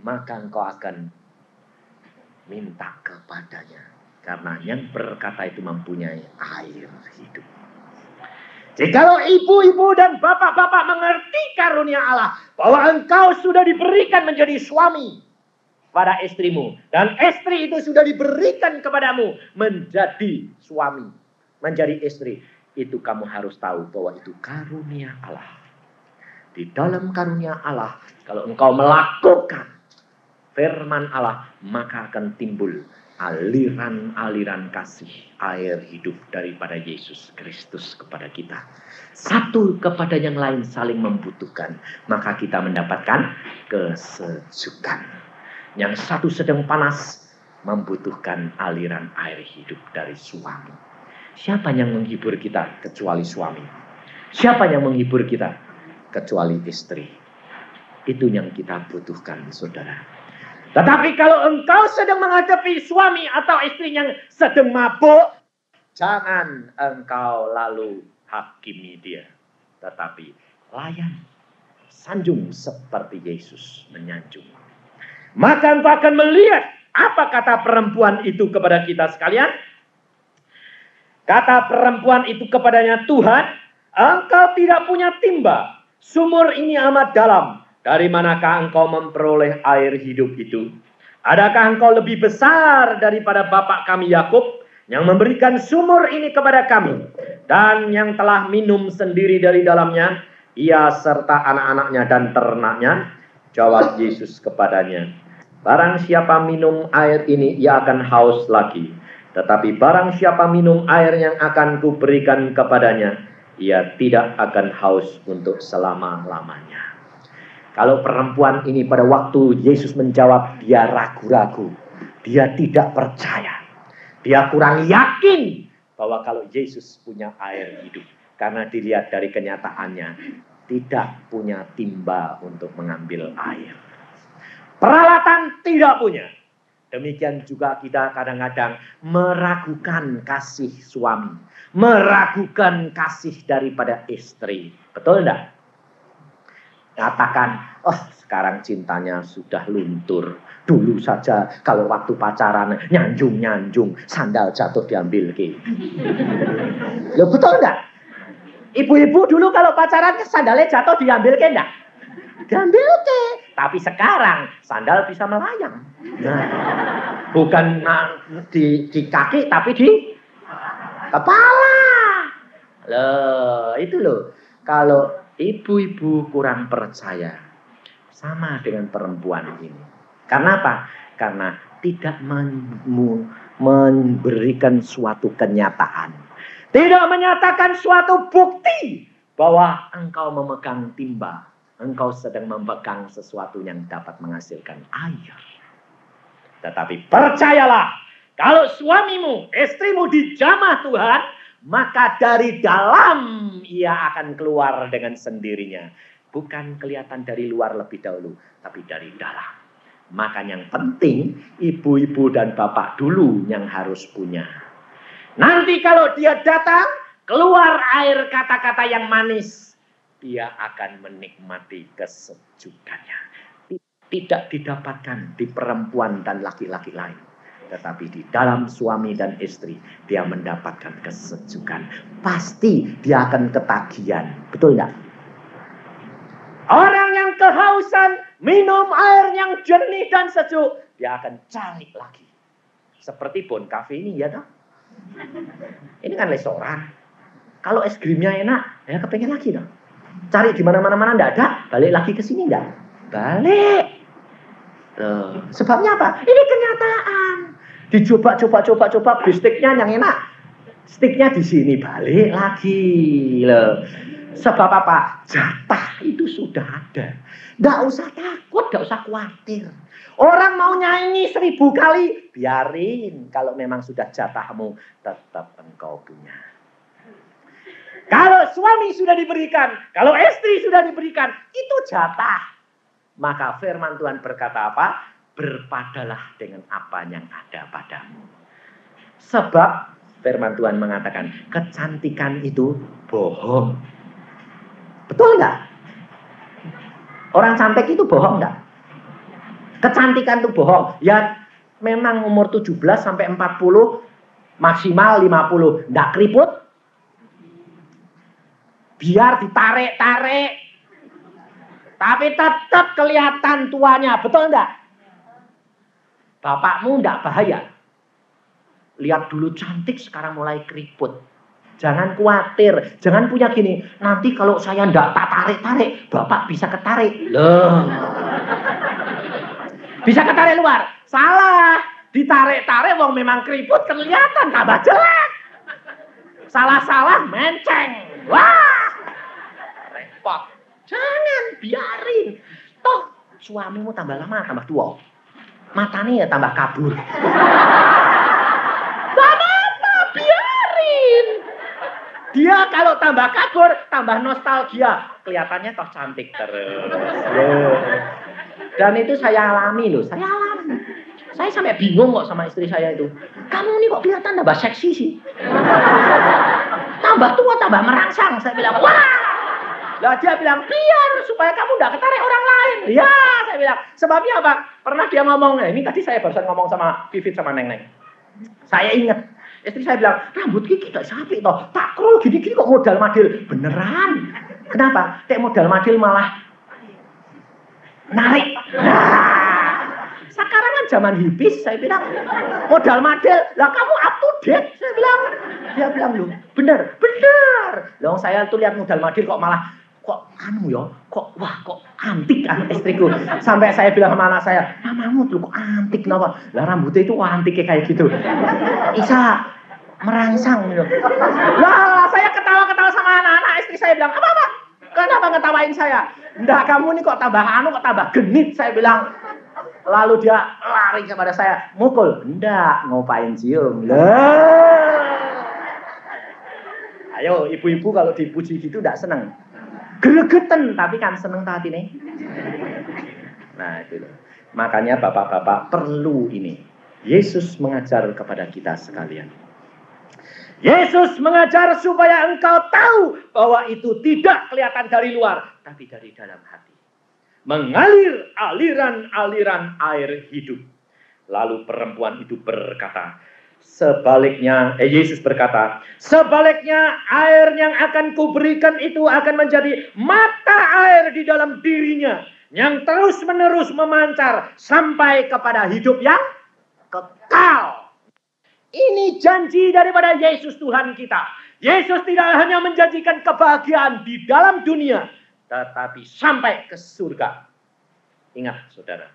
maka engkau akan minta kepadanya. Karena yang berkata itu mempunyai air hidup. Jikalau ibu-ibu dan bapak-bapak mengerti karunia Allah, bahwa engkau sudah diberikan menjadi suami pada istrimu, dan istri itu sudah diberikan kepadamu menjadi suami, menjadi istri, itu kamu harus tahu bahwa itu karunia Allah. Di dalam karunia Allah, kalau engkau melakukan firman Allah, maka akan timbul aliran-aliran kasih air hidup daripada Yesus Kristus kepada kita. Satu kepada yang lain saling membutuhkan, maka kita mendapatkan kesejukan. Yang satu sedang panas, membutuhkan aliran air hidup dari suami. Siapa yang menghibur kita kecuali suami? Siapa yang menghibur kita? Kecuali istri. Itu yang kita butuhkan, saudara. Tetapi kalau engkau sedang menghadapi suami atau istri yang sedang mabuk, jangan engkau lalu hakimi dia. Tetapi layan, sanjung seperti Yesus menyanjung. Maka engkau akan melihat apa kata perempuan itu kepada kita sekalian. Kata perempuan itu kepadanya, Tuhan, engkau tidak punya timba. Sumur ini amat dalam. Dari manakah engkau memperoleh air hidup itu? Adakah engkau lebih besar daripada bapak kami Yakub yang memberikan sumur ini kepada kami, dan yang telah minum sendiri dari dalamnya, ia serta anak-anaknya dan ternaknya? Jawab Yesus kepadanya, barang siapa minum air ini, ia akan haus lagi. Tetapi barang siapa minum air yang akan kuberikan kepadanya, ia tidak akan haus untuk selama-lamanya. Kalau perempuan ini pada waktu Yesus menjawab, dia ragu-ragu. Dia tidak percaya. Dia kurang yakin bahwa kalau Yesus punya air hidup. Karena dilihat dari kenyataannya, tidak punya timba untuk mengambil air. Peralatan tidak punya. Demikian juga kita kadang-kadang meragukan kasih suami. Meragukan kasih daripada istri. Betul enggak? Katakan, oh sekarang cintanya sudah luntur. Dulu saja kalau waktu pacaran nyanjung-nyanjung, sandal jatuh diambil ke. Loh betul enggak? Ibu-ibu dulu kalau pacaran sandalnya jatuh diambil ke enggak? Diambil ke. Tapi sekarang sandal bisa melayang. Nah, bukan di kaki tapi di kepala. Loh, itu loh. Kalau ibu-ibu kurang percaya, sama dengan perempuan ini. Karena apa? Karena tidak memberikan suatu kenyataan. Tidak menyatakan suatu bukti bahwa engkau memegang timba. Engkau sedang memegang sesuatu yang dapat menghasilkan air. Tetapi percayalah, kalau suamimu, istrimu dijamah Tuhan, maka dari dalam ia akan keluar dengan sendirinya. Bukan kelihatan dari luar lebih dahulu, tapi dari dalam. Maka yang penting, ibu-ibu dan bapak dulu yang harus punya. Nanti kalau dia datang, keluar air kata-kata yang manis, dia akan menikmati kesejukannya. Tidak didapatkan di perempuan dan laki-laki lain. Tetapi di dalam suami dan istri, dia mendapatkan kesejukan. Pasti dia akan ketagihan. Betul enggak? Orang yang kehausan, minum air yang jernih dan sejuk, dia akan cari lagi. Seperti Bon Cafe ini, ya dong. Ini kan restoran. Kalau es krimnya enak, ya kepengen lagi dong. Cari di mana-mana enggak ada, balik lagi ke sini enggak? Balik. Sebabnya apa? Ini kenyataan. Dicoba, bistiknya yang enak. Stiknya di sini, balik lagi. Loh. Sebab apa? Jatah itu sudah ada. Nggak usah takut, nggak usah khawatir. Orang mau nyanyi 1000 kali, biarin. Kalau memang sudah jatahmu, tetap engkau punya. Kalau suami sudah diberikan, kalau istri sudah diberikan, itu jatah. Maka firman Tuhan berkata apa? Berpadalah dengan apa yang ada padamu. Sebab firman Tuhan mengatakan, kecantikan itu bohong. Betul enggak? Orang cantik itu bohong enggak? Kecantikan itu bohong. Ya memang umur 17 sampai 40, maksimal 50. Enggak keriput. Biar ditarik-tarik. Tapi tetap kelihatan tuanya. Betul enggak? Bapakmu enggak bahaya. Lihat dulu cantik, sekarang mulai keriput. Jangan khawatir, jangan punya gini. Nanti kalau saya enggak tak tarik-tarik, bapak bisa ketarik. Loh. Bisa ketarik luar. Salah. Ditarik-tarik wong memang keriput kelihatan tambah jelek. Salah-salah menceng. Wah. Repot. Jangan, biarin. Toh suamimu tambah lama tambah tua. Matanya ya tambah kabur. Gak apa-apa, biarin. Dia kalau tambah kabur, tambah nostalgia. Kelihatannya toh cantik terus. Dan itu saya alami loh, saya alami. Saya sampai bingung kok sama istri saya itu. Kamu nih kok kelihatan tambah seksi sih. Tambah tua, tambah merangsang. Saya bilang, wah. Lah dia bilang, biar supaya kamu gak ketarik orang lain. Ya, saya bilang. Sebabnya apa? Pernah dia ngomong, ini tadi saya barusan ngomong sama Vivit sama Neng-Neng. Saya ingat. Istri saya bilang, rambut Kiki gak sapi toh. Tak krul gini-gini kok modal madil. Beneran. Kenapa? Kayak modal madil malah narik. Nah, sekarang kan zaman hipis, saya bilang, modal madil, lah kamu up to date, saya bilang. Dia bilang, loh, bener. Loh, saya tuh lihat modal madil kok malah, kok antik kan istriku. Sampai saya bilang sama anak saya, mamamu tuh kok antik, kenapa? Lah rambutnya itu antiknya kayak gitu. Isa, merangsang gitu. Lah, saya ketawa-ketawa sama anak-anak, istri saya bilang, apa? Kenapa ngetawain saya? Nggak, kamu nih kok tambah genit, saya bilang. Lalu dia lari kepada saya, mukul. Nggak, ngopain cium. Ayo, ibu-ibu kalau dipuji gitu nggak seneng. Gregeten, tapi kan seneng hati nih. Nah, itu loh. Makanya bapak-bapak perlu ini. Yesus mengajar kepada kita sekalian. Yesus mengajar supaya engkau tahu bahwa itu tidak kelihatan dari luar, tapi dari dalam hati. Mengalir aliran-aliran air hidup. Lalu perempuan itu berkata, Yesus berkata, sebaliknya air yang akan kuberikan itu akan menjadi mata air di dalam dirinya, yang terus-menerus memancar sampai kepada hidup yang kekal. Ini janji daripada Yesus Tuhan kita. Yesus tidak hanya menjanjikan kebahagiaan di dalam dunia, tetapi sampai ke surga. Ingat saudara,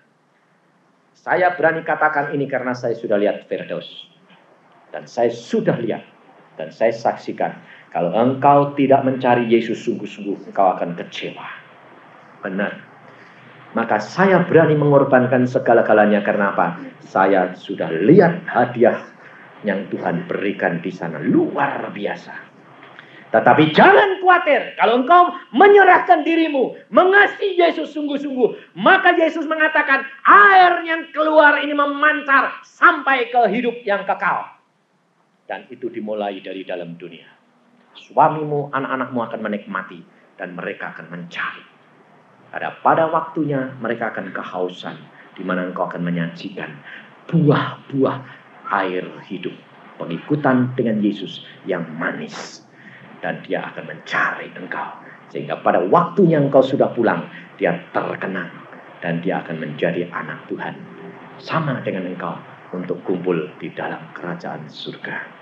saya berani katakan ini karena saya sudah lihat Firdaus. Dan saya sudah lihat, dan saya saksikan, kalau engkau tidak mencari Yesus sungguh-sungguh, engkau akan kecewa. Benar. Maka saya berani mengorbankan segala-galanya karena apa? Saya sudah lihat hadiah yang Tuhan berikan di sana luar biasa. Tetapi jangan khawatir, kalau engkau menyerahkan dirimu, mengasihi Yesus sungguh-sungguh, maka Yesus mengatakan air yang keluar ini memancar sampai ke hidup yang kekal. Dan itu dimulai dari dalam dunia. Suamimu, anak-anakmu akan menikmati dan mereka akan mencari. Pada waktunya mereka akan kehausan, di mana engkau akan menyajikan buah-buah air hidup, pengikutan dengan Yesus yang manis, dan dia akan mencari engkau sehingga pada waktunya engkau sudah pulang, dia terkenang dan dia akan menjadi anak Tuhan sama dengan engkau untuk kumpul di dalam kerajaan surga.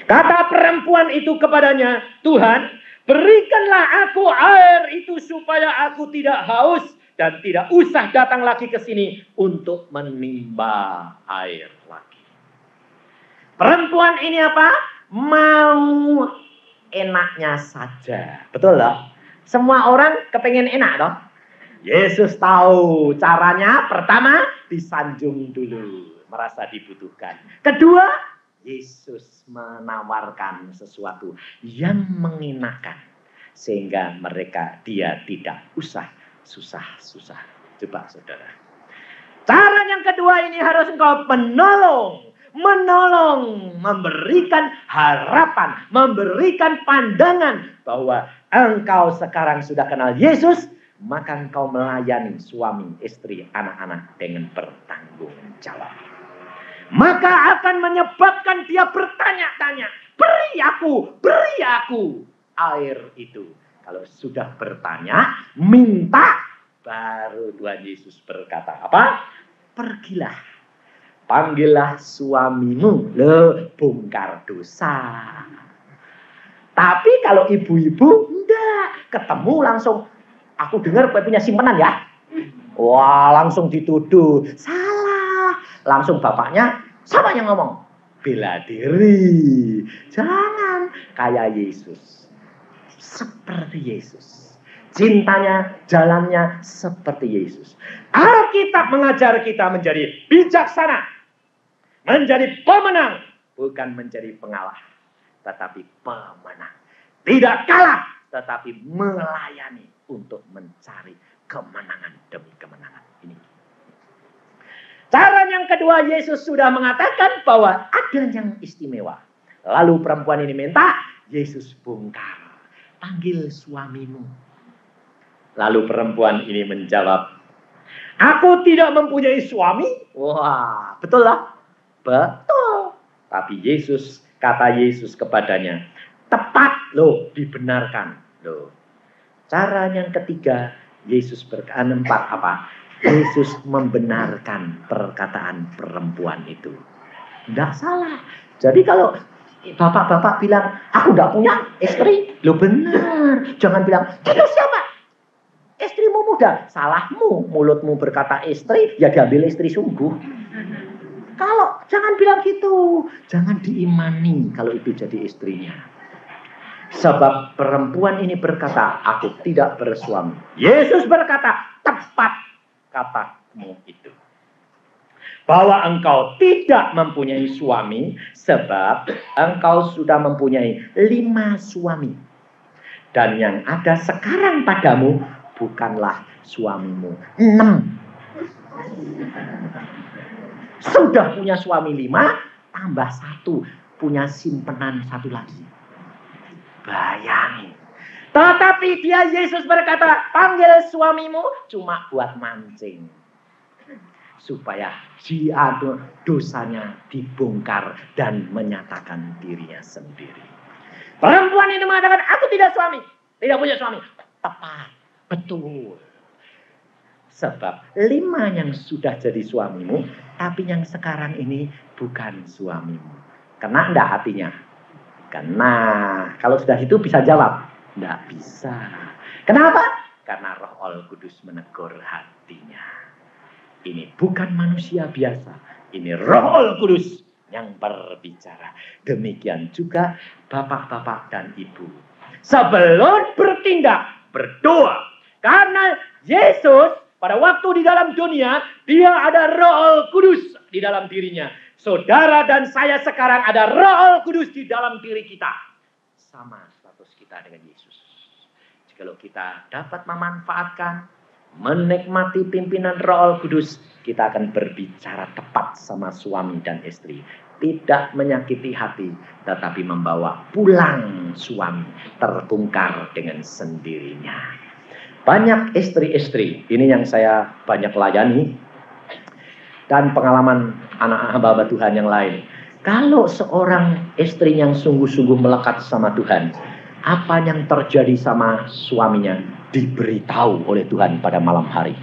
Kata perempuan itu kepadanya, Tuhan, berikanlah aku air itu supaya aku tidak haus dan tidak usah datang lagi ke sini untuk menimba air lagi. Perempuan ini apa? Mau enaknya saja. Betul loh? Semua orang kepengen enak loh. Yesus tahu caranya. Pertama, disanjung dulu. Merasa dibutuhkan. Kedua, Yesus menawarkan sesuatu yang mengenakan. Sehingga dia tidak usah susah-susah. Coba saudara. Cara yang kedua ini harus engkau menolong, memberikan harapan, memberikan pandangan bahwa engkau sekarang sudah kenal Yesus, maka engkau melayani suami, istri, anak-anak dengan bertanggung jawab. Maka akan menyebabkan dia bertanya-tanya, beri aku air itu. Kalau sudah bertanya, minta, baru Tuhan Yesus berkata apa? Pergilah, panggillah suamimu, bongkar dosa. Tapi kalau ibu-ibu, enggak, ketemu langsung, aku dengar punya simpanan ya. Wah, langsung dituduh, salah. Langsung bapaknya, siapa yang ngomong? Bela diri. Jangan, kayak Yesus. Seperti Yesus. Cintanya, jalannya seperti Yesus. Alkitab mengajar kita menjadi bijaksana. Menjadi pemenang. Bukan menjadi pengalah. tetapi pemenang. Tidak kalah, tetapi melayani untuk mencari kemenangan demi kemenangan. Ini. Cara yang kedua, Yesus sudah mengatakan bahwa ada yang istimewa. Lalu perempuan ini minta, Yesus bongkar. Panggil suamimu. Lalu perempuan ini menjawab, aku tidak mempunyai suami. Wah, betul lah. Betul. Tapi kata Yesus kepadanya, tepat loh, dibenarkan loh. Cara yang ketiga, Yesus empat apa? Yesus membenarkan perkataan perempuan itu. Tidak salah. Jadi kalau bapak-bapak bilang, aku tidak punya istri, lo benar. Jangan bilang, itu siapa? Istrimu muda. Salahmu, mulutmu berkata istri, ya diambil istri sungguh. Kalau jangan bilang gitu, jangan diimani kalau itu jadi istrinya. Sebab perempuan ini berkata, aku tidak bersuami. Yesus berkata, tepat katamu itu. Bahwa engkau tidak mempunyai suami, sebab engkau sudah mempunyai 5 suami. Dan yang ada sekarang padamu bukanlah suamimu. 6. Sudah punya suami 5, tambah 1, punya simpenan 1 lagi. Bayangin. Tetapi dia Yesus berkata, panggil suamimu cuma buat mancing. Supaya dia dosanya dibongkar dan menyatakan dirinya sendiri. Perempuan ini mengatakan, aku tidak punya suami. Tepat, betul. Sebab 5 yang sudah jadi suamimu, tapi yang sekarang ini bukan suamimu. Kena enggak hatinya? Kena. Kalau sudah itu bisa jawab. Tidak bisa. Kenapa? Karena Roh Kudus menegur hatinya. Ini bukan manusia biasa. Ini Roh Kudus yang berbicara. Demikian juga bapak-bapak dan ibu. Sebelum bertindak, berdoa. Karena Yesus pada waktu di dalam dunia, dia ada Roh Kudus di dalam dirinya. Saudara dan saya sekarang ada Roh Kudus di dalam diri kita. Sama status kita dengan Yesus. Jikalau kita dapat memanfaatkan, menikmati pimpinan Roh Kudus, kita akan berbicara tepat sama suami dan istri. Tidak menyakiti hati, tetapi membawa pulang suami terbongkar dengan sendirinya. Banyak istri-istri, ini yang saya banyak layani, dan pengalaman anak hamba Tuhan yang lain. Kalau seorang istri yang sungguh-sungguh melekat sama Tuhan, apa yang terjadi sama suaminya diberitahu oleh Tuhan pada malam hari.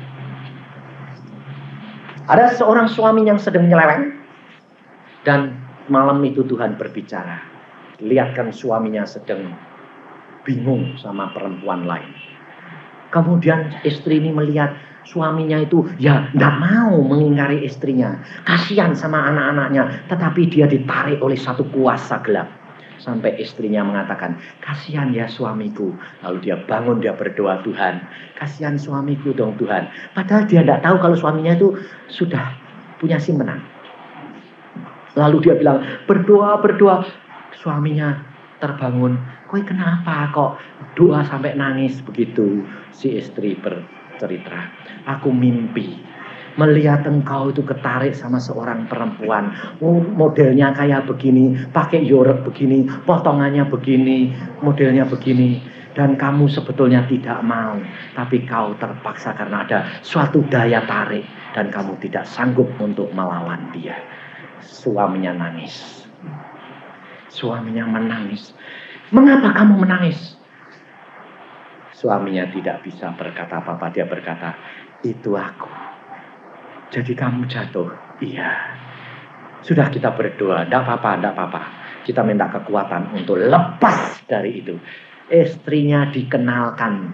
Ada seorang suami yang sedang nyeleweng, dan malam itu Tuhan berbicara. Lihatkan suaminya sedang bingung sama perempuan lain. Kemudian istri ini melihat suaminya itu ya tidak mau mengingkari istrinya. Kasihan sama anak-anaknya. Tetapi dia ditarik oleh satu kuasa gelap. Sampai istrinya mengatakan, kasihan ya suamiku. Lalu dia bangun, dia berdoa, Tuhan, kasihan suamiku dong Tuhan. Padahal dia tidak tahu kalau suaminya itu sudah punya simpenan. Lalu dia bilang, berdoa. Suaminya terbangun. Kok kenapa kok doa sampai nangis begitu? Si istri bercerita, aku mimpi melihat engkau itu ketarik sama seorang perempuan. Modelnya kayak begini, pakai yorek begini, potongannya begini, modelnya begini. Dan kamu sebetulnya tidak mau, tapi kau terpaksa karena ada suatu daya tarik. Dan kamu tidak sanggup untuk melawan dia. Suaminya nangis. Suaminya menangis. Mengapa kamu menangis? Suaminya tidak bisa berkata apa-apa. Dia berkata, itu aku. Jadi kamu jatuh. Iya. Sudah kita berdoa. Tidak apa-apa. Kita minta kekuatan untuk lepas dari itu. Istrinya dikenalkan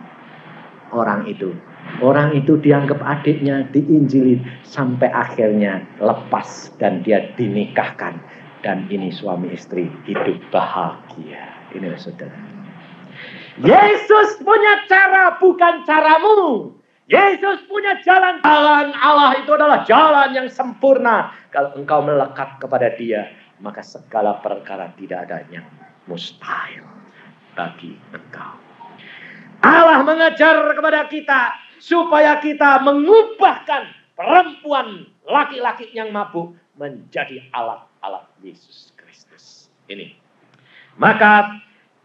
orang itu. Orang itu dianggap adiknya, diinjilin. Sampai akhirnya lepas. Dan dia dinikahkan. Dan ini suami istri hidup bahagia. Inilah saudara. Yesus punya cara, bukan caramu. Yesus punya jalan. Jalan Allah itu adalah jalan yang sempurna. Kalau engkau melekat kepada dia, maka segala perkara tidak ada yang mustahil bagi engkau. Allah mengajar kepada kita supaya kita mengubahkan perempuan laki-laki yang mabuk menjadi alat-alat Yesus Kristus. Ini. Maka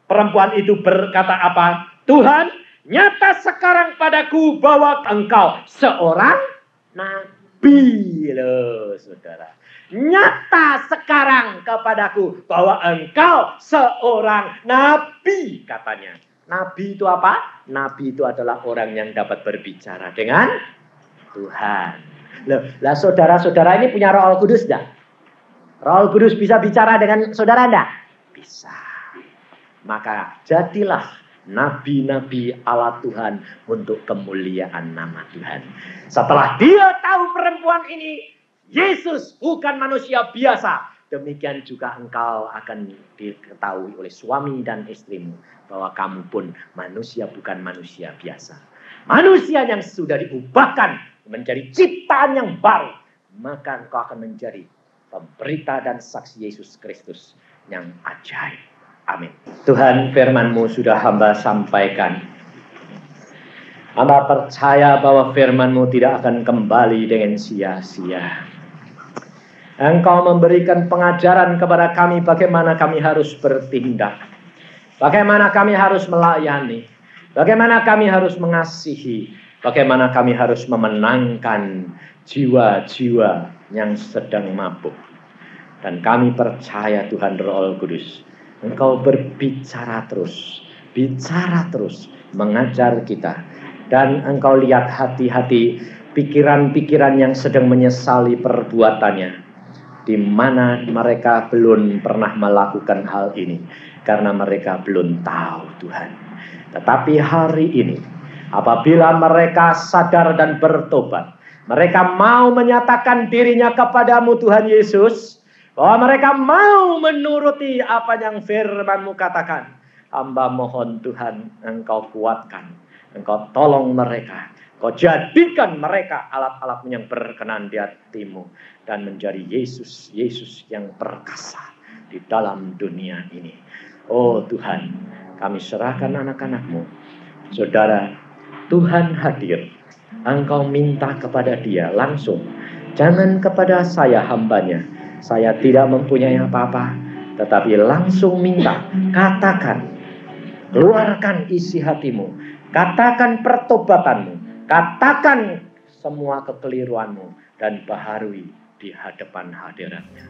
perempuan itu berkata apa? Tuhan, nyata sekarang padaku bahwa engkau seorang nabi. Loh, saudara. Nyata sekarang kepadaku bahwa engkau seorang nabi, katanya. Nabi itu apa? Nabi itu adalah orang yang dapat berbicara dengan Tuhan. Lah saudara-saudara ini punya Roh Kudus enggak? Roh Kudus bisa bicara dengan saudara enggak? Bisa. Maka jadilah nabi-nabi Allah Tuhan untuk kemuliaan nama Tuhan. Setelah dia tahu perempuan ini Yesus bukan manusia biasa, demikian juga engkau akan diketahui oleh suami dan istrimu bahwa kamu pun manusia bukan manusia biasa. Manusia yang sudah diubahkan menjadi ciptaan yang baru, maka engkau akan menjadi pemberita dan saksi Yesus Kristus yang ajaib. Amin. Tuhan, firman-Mu sudah hamba sampaikan. Hamba percaya bahwa firman-Mu tidak akan kembali dengan sia-sia. Engkau memberikan pengajaran kepada kami bagaimana kami harus bertindak. Bagaimana kami harus melayani. Bagaimana kami harus mengasihi. Bagaimana kami harus memenangkan jiwa-jiwa yang sedang mabuk. Dan kami percaya Tuhan Roh Kudus, Engkau berbicara terus, bicara terus, mengajar kita. Dan Engkau lihat hati-hati, pikiran-pikiran yang sedang menyesali perbuatannya. Di mana mereka belum pernah melakukan hal ini. Karena mereka belum tahu Tuhan. Tetapi hari ini, apabila mereka sadar dan bertobat, mereka mau menyatakan dirinya kepadamu Tuhan Yesus, bahwa mereka mau menuruti apa yang firman-Mu katakan. Hamba mohon Tuhan, Engkau kuatkan, Engkau tolong mereka, Kau jadikan mereka alat-alat yang berkenan di hati-Mu dan menjadi Yesus yang perkasa di dalam dunia ini. Oh Tuhan, kami serahkan anak-anak-Mu. Saudara, Tuhan hadir. Engkau minta kepada dia langsung. Jangan kepada saya hambanya. Saya tidak mempunyai apa-apa. Tetapi langsung minta. Katakan. Keluarkan isi hatimu. Katakan pertobatanmu. Katakan semua kekeliruanmu. Dan baharui di hadapan hadiratnya.